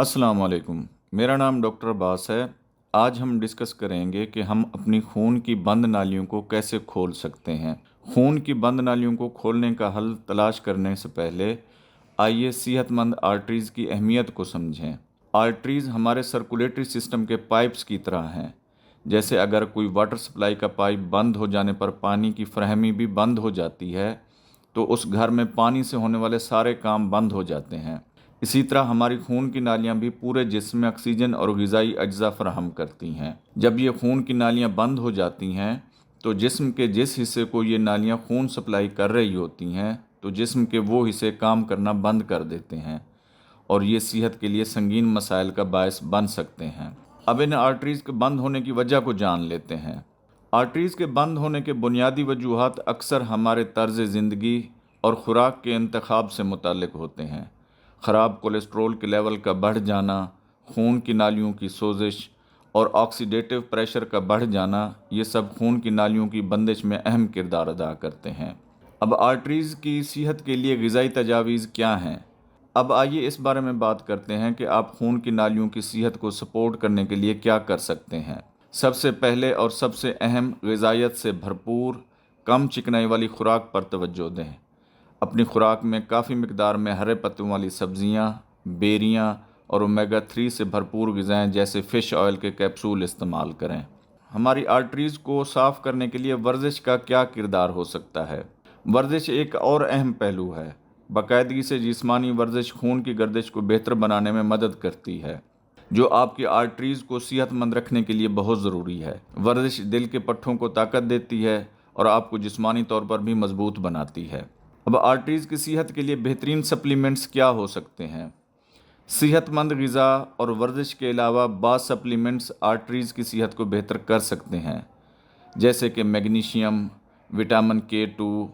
अस्सलाम वालेकुम। मेरा नाम डॉक्टर अब्बास है। आज हम डिस्कस करेंगे कि हम अपनी खून की बंद नालियों को कैसे खोल सकते हैं। खून की बंद नालियों को खोलने का हल तलाश करने से पहले आइए सेहतमंद आर्टरीज़ की अहमियत को समझें। आर्टरीज़ हमारे सर्कुलेटरी सिस्टम के पाइप्स की तरह हैं। जैसे अगर कोई वाटर सप्लाई का पाइप बंद हो जाने पर पानी की फरहमी भी बंद हो जाती है, तो उस घर में पानी से होने वाले सारे काम बंद हो जाते हैं। इसी तरह हमारी खून की नालियां भी पूरे जिस्म में ऑक्सीजन और ग़िज़ाई अज्जा फराहम करती हैं। जब ये खून की नालियां बंद हो जाती हैं तो जिस्म के जिस हिस्से को ये नालियां खून सप्लाई कर रही होती हैं, तो जिस्म के वो हिस्से काम करना बंद कर देते हैं और ये सेहत के लिए संगीन मसाइल का बायस बन सकते हैं। अब इन आर्टरीज़ के बंद होने की वजह को जान लेते हैं। आर्टरीज़ के बंद होने के बुनियादी वजूहात अक्सर हमारे तर्ज ज़िंदगी और ख़ुराक के इंतखाब से मुताल्लिक़ होते हैं। ख़राब कोलेस्ट्रोल के लेवल का बढ़ जाना, खून की नालियों की सोजिश और ऑक्सीडेटिव प्रेशर का बढ़ जाना, ये सब खून की नालियों की बंदिश में अहम किरदार अदा करते हैं। अब आर्टरीज़ की सेहत के लिए ग़िज़ाई तजावीज़ क्या हैं? अब आइए इस बारे में बात करते हैं कि आप खून की नालियों की सेहत को सपोर्ट करने के लिए क्या कर सकते हैं। सबसे पहले और सबसे अहम, ग़िज़ाइयत से भरपूर कम चिकनाई वाली खुराक पर तवज्जो दें। अपनी खुराक में काफ़ी मिकदार में हरे पत्तों वाली सब्ज़ियाँ, बेरियाँ और ओमेगा 3 से भरपूर ग़िज़ाएँ जैसे फ़िश ऑयल के कैप्सूल इस्तेमाल करें। हमारी आर्टरीज़ को साफ़ करने के लिए वर्जिश का क्या किरदार हो सकता है? वर्जिश एक और अहम पहलू है। बाकायदगी से जिस्मानी वर्जिश खून की गर्दिश को बेहतर बनाने में मदद करती है, जो आपकी आर्टरीज़ को सेहतमंद रखने के लिए बहुत ज़रूरी है। वर्जिश दिल के पट्ठों को ताकत देती है और आपको जिस्मानी तौर पर भी मजबूत बनाती है। अब आर्टरीज़ की सेहत के लिए बेहतरीन सप्लीमेंट्स क्या हो सकते हैं? सेहतमंद ग़िज़ा और वर्जिश के अलावा बाज़ सप्लीमेंट्स आर्टरीज़ की सेहत को बेहतर कर सकते हैं, जैसे कि मैग्नीशियम, विटामिन K2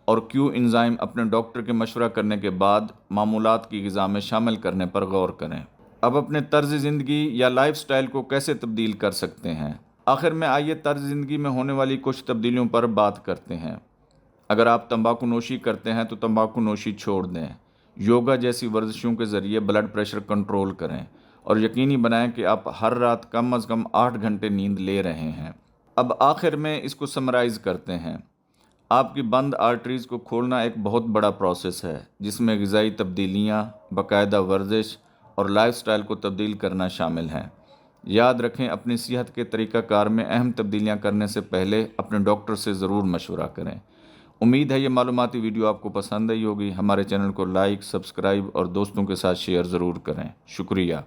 और क्यू एंजाइम अपने डॉक्टर के मशवरा करने के बाद मामूलात की ग़िज़ा में शामिल करने पर गौर करें। अब अपने तर्ज ज़िंदगी या लाइफस्टाइल को कैसे तब्दील कर सकते हैं? आखिर में आइए तर्ज ज़िंदगी में होने वाली कुछ तब्दीलियों पर बात करते हैं। अगर आप तंबाकू नोशी करते हैं तो तंबाकू नोशी छोड़ दें। योगा जैसी वर्जिशों के ज़रिए ब्लड प्रेशर कंट्रोल करें और यकीनी बनाएं कि आप हर रात कम अज़ कम 8 घंटे नींद ले रहे हैं। अब आखिर में इसको समराइज़ करते हैं। आपकी बंद आर्टरीज़ को खोलना एक बहुत बड़ा प्रोसेस है, जिसमें ग़िज़ाई तब्दीलियाँ, बाकायदा वर्जिश और लाइफस्टाइल को तब्दील करना शामिल हैं। याद रखें, अपनी सेहत के तरीक़ाकार में अहम तब्दीलियाँ करने से पहले अपने डॉक्टर से ज़रूर मशवरा करें। उम्मीद है ये मालूमाती वीडियो आपको पसंद आई होगी। हमारे चैनल को लाइक, सब्सक्राइब और दोस्तों के साथ शेयर ज़रूर करें। शुक्रिया।